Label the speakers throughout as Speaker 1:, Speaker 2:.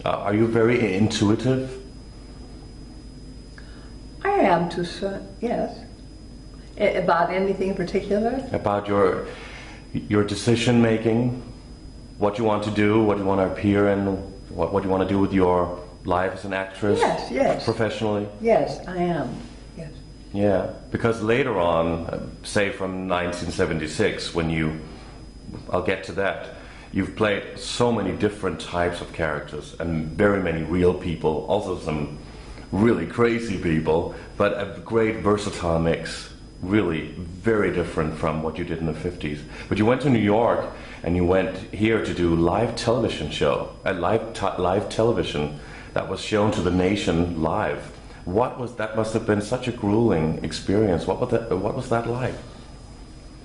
Speaker 1: Are you very intuitive?
Speaker 2: I am to yes. About anything in particular?
Speaker 1: About your decision making, what you want to do, what you want to appear in, what you want to do with your life as an actress?
Speaker 2: Yes, yes.
Speaker 1: Professionally?
Speaker 2: Yes, I am. Yes.
Speaker 1: Yeah, because later on, say from 1976, when I'll get to that, you've played so many different types of characters and very many real people, also some really crazy people, but a great versatile mix. Really very different from what you did in the 50s. But you went to New York and you went here to do live television show, live television that was shown to the nation live. What was that? Must have been such a grueling experience. What was that like?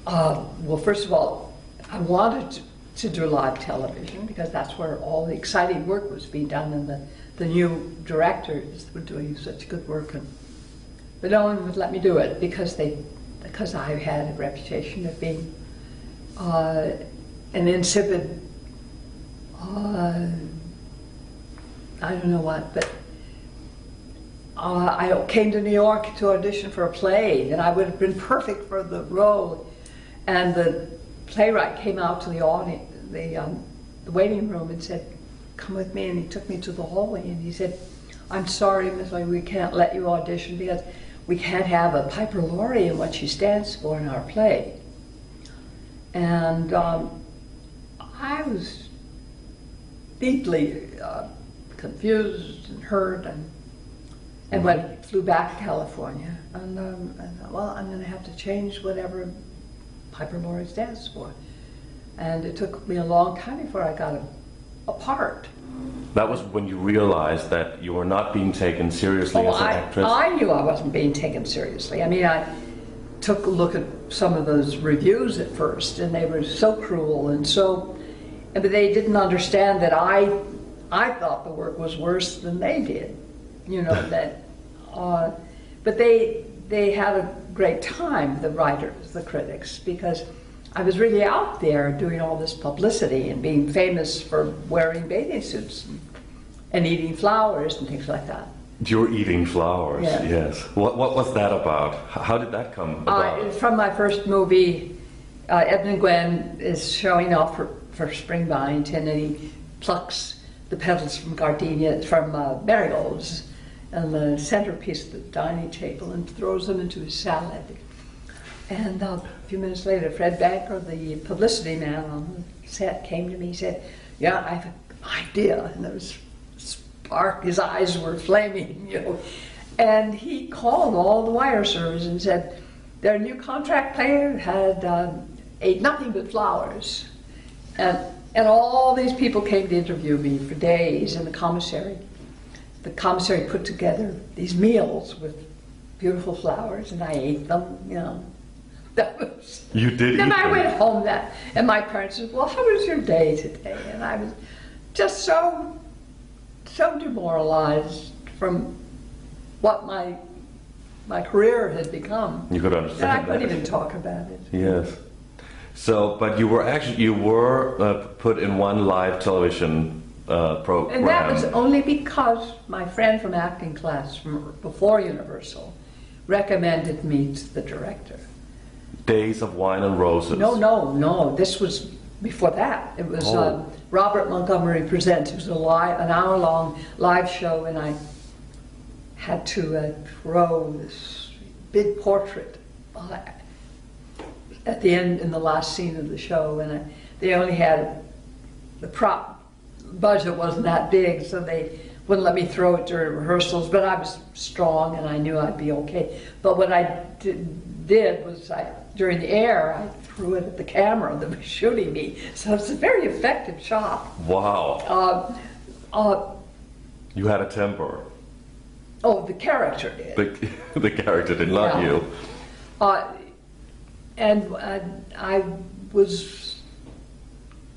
Speaker 2: Well, first of all, I wanted to do live television because that's where all the exciting work was being done, and the new directors were doing such good work. But no one would let me do it because I had a reputation of being an insipid, I don't know what, but I came to New York to audition for a play, and I would have been perfect for the role. And the playwright came out to the audience, the waiting room, and said, "Come with me." And he took me to the hallway, and he said, "I'm sorry, Miss Laurie, we can't let you audition because we can't have a Piper Laurie and what she stands for in our play." And I was deeply confused and hurt, and flew back to California. And I thought, well, I'm going to have to change whatever Piper Laurie stands for. And it took me a long time before I got a part.
Speaker 1: That was when you realized that you were not being taken seriously as an actress?
Speaker 2: I knew I wasn't being taken seriously. I mean, I took a look at some of those reviews at first, and they were so cruel but they didn't understand that I thought the work was worse than they did. You know, that, but they had a great time, the writers, the critics, because I was really out there doing all this publicity and being famous for wearing bathing suits and eating flowers and things like that.
Speaker 1: You're eating flowers,
Speaker 2: yeah.
Speaker 1: Yes. What was that about? How did that come about?
Speaker 2: From my first movie, Edmund Gwen is showing off for Spring Byington, and he plucks the petals from gardenias, from marigolds, and the centerpiece of the dining table, and throws them into his salad. And a few minutes later, Fred Banker, the publicity man on the set, came to me and said, "Yeah, I have an idea." And there was spark, his eyes were flaming, you know. And he called all the wire service and said, their new contract player had ate nothing but flowers. And all these people came to interview me for days in the commissary. The commissary put together these meals with beautiful flowers, and I ate them, you know.
Speaker 1: You did.
Speaker 2: Then I went home and my parents said, "Well, how was your day today?" And I was just so demoralized from what my career had become.
Speaker 1: You could understand
Speaker 2: and I
Speaker 1: that.
Speaker 2: couldn't even talk about it.
Speaker 1: Yes. So, but you were put in one live television program.
Speaker 2: And that was only because my friend from acting class from before Universal recommended me to the director.
Speaker 1: Days of Wine and Roses.
Speaker 2: No. This was before that. It was Robert Montgomery Presents. It was an hour-long live show, and I had to throw this big portrait at the end, in the last scene of the show, and they only had the prop budget wasn't that big, so they wouldn't let me throw it during rehearsals. But I was strong, and I knew I'd be okay. But what I did was during the air, I threw it at the camera that was shooting me. So it's a very effective shot.
Speaker 1: Wow. You had a temper.
Speaker 2: Oh, the character did.
Speaker 1: The character did, not you.
Speaker 2: And I was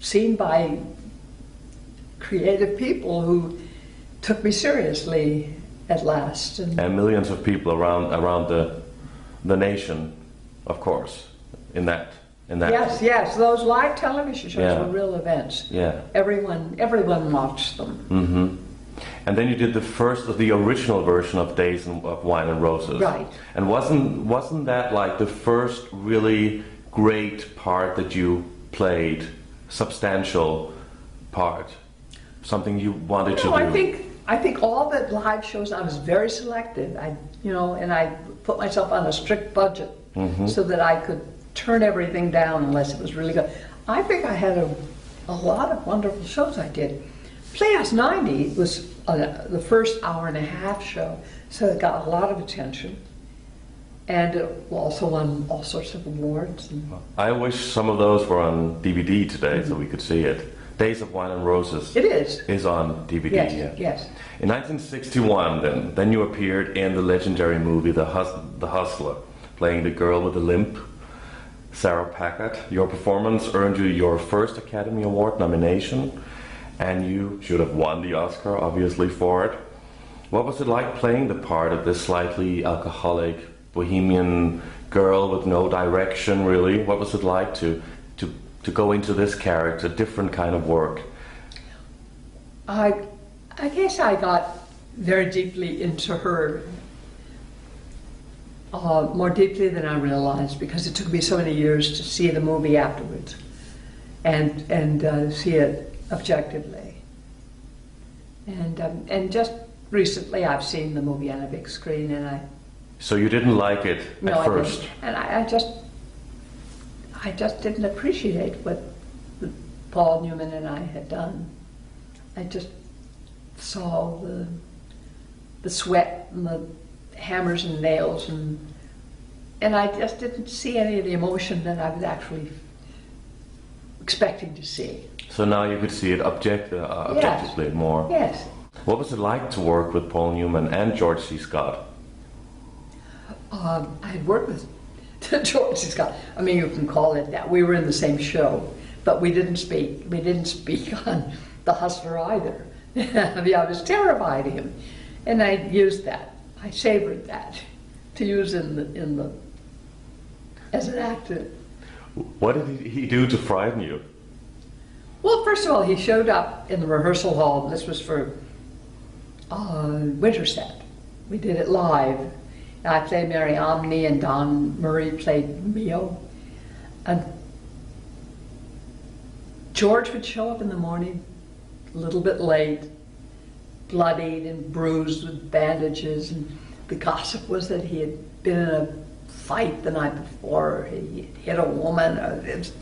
Speaker 2: seen by creative people who took me seriously at last. And
Speaker 1: millions of people around the nation, of course, in that.
Speaker 2: Yes, those live television shows were real events.
Speaker 1: Yeah.
Speaker 2: Everyone watched them.
Speaker 1: Mm-hmm. And then you did the original version of Days of Wine and Roses.
Speaker 2: Right.
Speaker 1: And wasn't that like the first really great part that you played, substantial part, something you wanted to do?
Speaker 2: I think all the live shows, I was very selective. And I put myself on a strict budget so that I could turn everything down unless it was really good. I think I had a lot of wonderful shows I did. Playhouse 90 was the first hour and a half show, so it got a lot of attention. And it also won all sorts of awards.
Speaker 1: I wish some of those were on DVD today so we could see it. Days of Wine and Roses.
Speaker 2: It is.
Speaker 1: Is on DVD.
Speaker 2: Yes,
Speaker 1: yeah.
Speaker 2: yes.
Speaker 1: In 1961, then you appeared in the legendary movie The Hustler, playing the girl with the limp, Sarah Packard. Your performance earned you your first Academy Award nomination, and you should have won the Oscar, obviously, for it. What was it like playing the part of this slightly alcoholic, bohemian girl with no direction, really? What was it like to go into this character, different kind of work?
Speaker 2: I guess I got very deeply into her, more deeply than I realized, because it took me so many years to see the movie afterwards and see it objectively. And just recently I've seen the movie on a big screen, and
Speaker 1: So you didn't like it at first?
Speaker 2: I didn't. And I just didn't appreciate what Paul Newman and I had done. I just saw the sweat and the hammers and nails, and I just didn't see any of the emotion that I was actually expecting to see.
Speaker 1: So now you could see it objectively more.
Speaker 2: Yes.
Speaker 1: What was it like to work with Paul Newman and George C. Scott?
Speaker 2: I had worked with George C. Scott. I mean, you can call it that. We were in the same show, but we didn't speak. We didn't speak on The Hustler either. I mean, I was terrified of him, and I used that. I savored that to use in the as an actor.
Speaker 1: What did he do to frighten you?
Speaker 2: Well, first of all, he showed up in the rehearsal hall. This was for Winterset. We did it live. And I played Mary Omni, and Don Murray played Mio. And George would show up in the morning, a little bit late, bloodied and bruised with bandages. And the gossip was that he had been in a fight the night before. He hit a woman.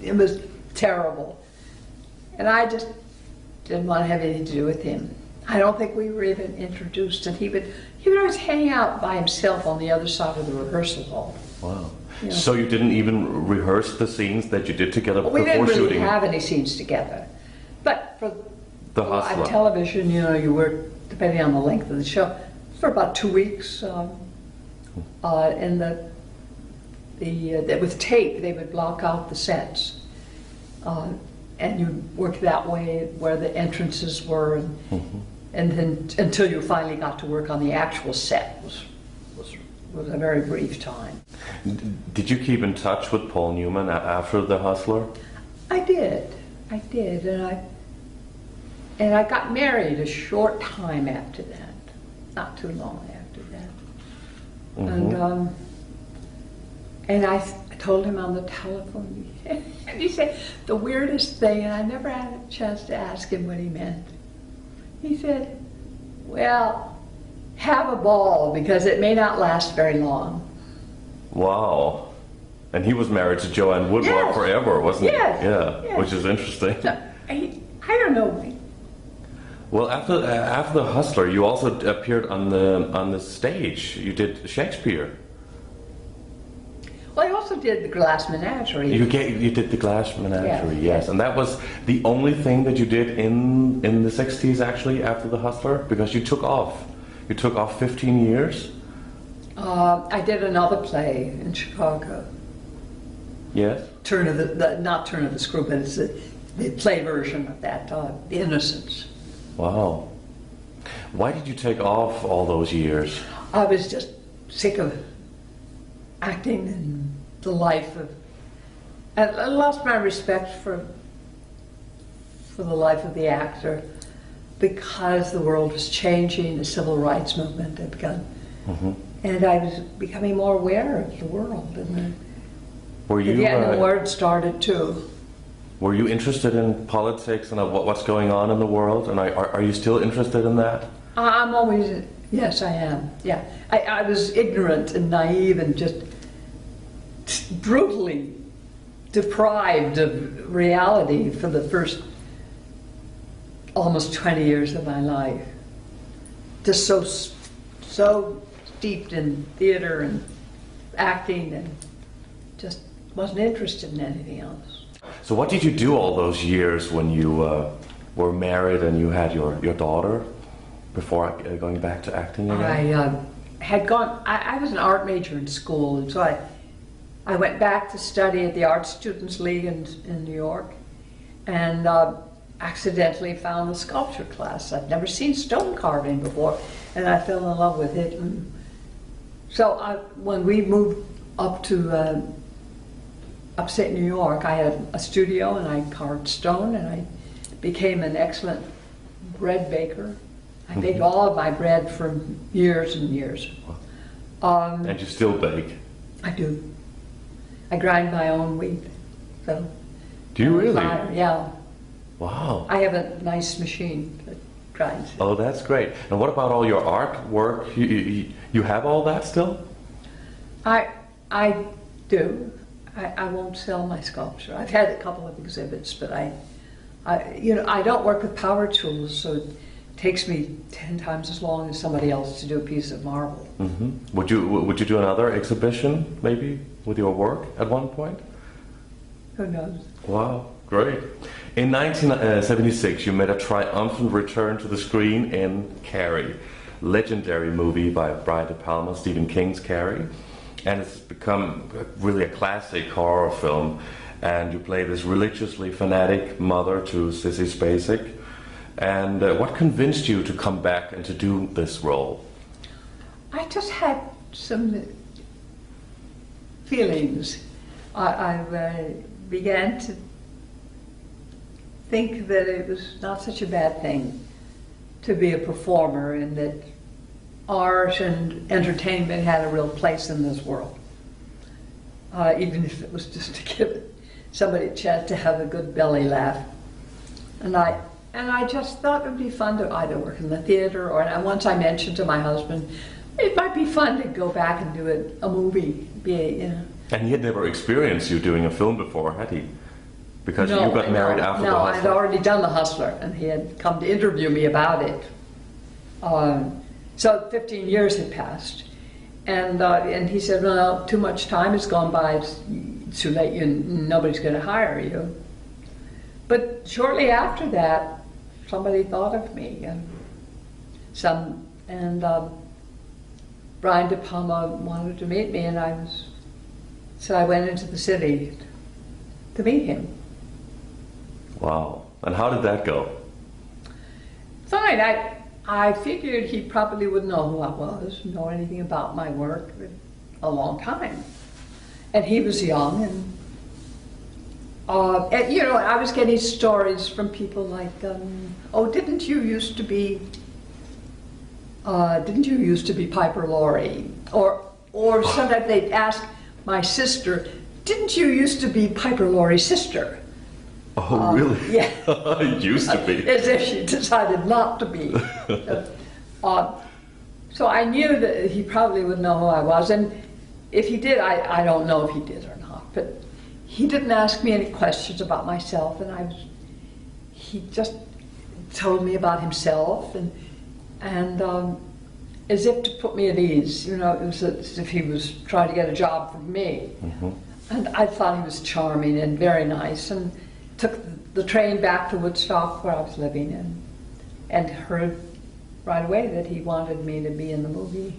Speaker 2: It was terrible. And I just didn't want to have anything to do with him. I don't think we were even introduced, and he would always hang out by himself on the other side of the rehearsal hall.
Speaker 1: Wow.
Speaker 2: Yeah.
Speaker 1: So you didn't even rehearse the scenes that you did together
Speaker 2: Well,
Speaker 1: before shooting?
Speaker 2: we didn't really have any scenes together. But for
Speaker 1: The Hustler.
Speaker 2: on television, you work, depending on the length of the show, for about 2 weeks. And with tape, they would block out the sets. And you work that way where the entrances were, and then until you finally got to work on the actual set was a very brief time.
Speaker 1: Did you keep in touch with Paul Newman after The Hustler?
Speaker 2: I did, and I got married a short time after that, not too long after that, and I told him on the telephone, and he said the weirdest thing, and I never had a chance to ask him what he meant. He said, well, have a ball, because it may not last very long.
Speaker 1: Wow. And he was married to Joanne Woodward forever, wasn't he?
Speaker 2: Yes.
Speaker 1: Yeah,
Speaker 2: Yes.
Speaker 1: which is interesting.
Speaker 2: So, I don't know.
Speaker 1: Well, after The Hustler, you also appeared on the stage. You did Shakespeare.
Speaker 2: Well, I also did the Glass Menagerie.
Speaker 1: You did the Glass Menagerie,
Speaker 2: Yeah.
Speaker 1: yes. And that was the only thing that you did in the 60s, actually, after The Hustler? Because you took off. You took off 15 years?
Speaker 2: I did another play in Chicago.
Speaker 1: Yes?
Speaker 2: Not Turn of the Screw, but it's the play version of that, The Innocents.
Speaker 1: Wow. Why did you take off all those years?
Speaker 2: I was just sick of acting and the life of... I lost my respect for the life of the actor. because the world was changing, the civil rights movement had begun.
Speaker 1: Mm-hmm.
Speaker 2: And I was becoming more aware of the world. And
Speaker 1: Were you,
Speaker 2: the Vietnam War had started too.
Speaker 1: Were you interested in politics and what's going on in the world? And are you still interested in that?
Speaker 2: I'm always, yes, I am. Yeah, I was ignorant and naive and just brutally deprived of reality for the first almost 20 years of my life. Just so steeped in theater and acting, and just wasn't interested in anything else.
Speaker 1: So what did you do all those years when you were married and you had your daughter before going back to acting again?
Speaker 2: I was an art major in school, and so I went back to study at the Art Students League in New York, and accidentally found the sculpture class. I'd never seen stone carving before, and I fell in love with it. And so when we moved up to upstate New York, I had a studio and I carved stone, and I became an excellent bread baker. I baked all of my bread for years and years.
Speaker 1: And you still bake?
Speaker 2: I do. I grind my own wheat. So.
Speaker 1: Do you really?
Speaker 2: Yeah.
Speaker 1: Wow.
Speaker 2: I have a nice machine that grinds it.
Speaker 1: Oh, that's great. And what about all your artwork? You have all that still?
Speaker 2: I do. I won't sell my sculpture. I've had a couple of exhibits, but I don't work with power tools, so it takes me 10 times as long as somebody else to do a piece of marble.
Speaker 1: Mm-hmm. Would you do another exhibition, maybe, with your work at one point?
Speaker 2: Who knows?
Speaker 1: Wow, great. In 1976, you made a triumphant return to the screen in Carrie, legendary movie by Brian De Palma, Stephen King's Carrie. And it's become really a classic horror film. And you play this religiously fanatic mother to Sissy Spacek. And what convinced you to come back and to do this role?
Speaker 2: I just had some feelings. I began to think that it was not such a bad thing to be a performer, and that art and entertainment had a real place in this world, even if it was just to give somebody a chance to have a good belly laugh. And I just thought it would be fun to either work in the theater, or once I mentioned to my husband, it might be fun to go back and do a movie.
Speaker 1: And he had never experienced you doing a film before, had he? Because
Speaker 2: no,
Speaker 1: you got married after The
Speaker 2: No,
Speaker 1: Hustler.
Speaker 2: I'd already done The Hustler, and he had come to interview me about it. So 15 years had passed, and he said, well, too much time has gone by, it's too late, nobody's going to hire you. But shortly after that, somebody thought of me, and Brian De Palma wanted to meet me, and so I went into the city to meet him.
Speaker 1: Wow. And how did that go?
Speaker 2: Fine. I figured he probably wouldn't know who I was, know anything about my work for a long time. And he was young, and I was getting stories from people like, oh, didn't you used to be Piper Laurie? Or sometimes they'd ask my sister, didn't you used to be Piper Laurie's sister?
Speaker 1: Oh, really?
Speaker 2: Yeah.
Speaker 1: It used to be.
Speaker 2: As if she decided not to be. So I knew that he probably would know who I was, and if he did, I don't know if he did or not, but he didn't ask me any questions about myself, and he just told me about himself, and as if to put me at ease, it was as if he was trying to get a job from me.
Speaker 1: Mm-hmm.
Speaker 2: And I thought he was charming and very nice, and took the train back to Woodstock, where I was living, and heard right away that he wanted me to be in the movie.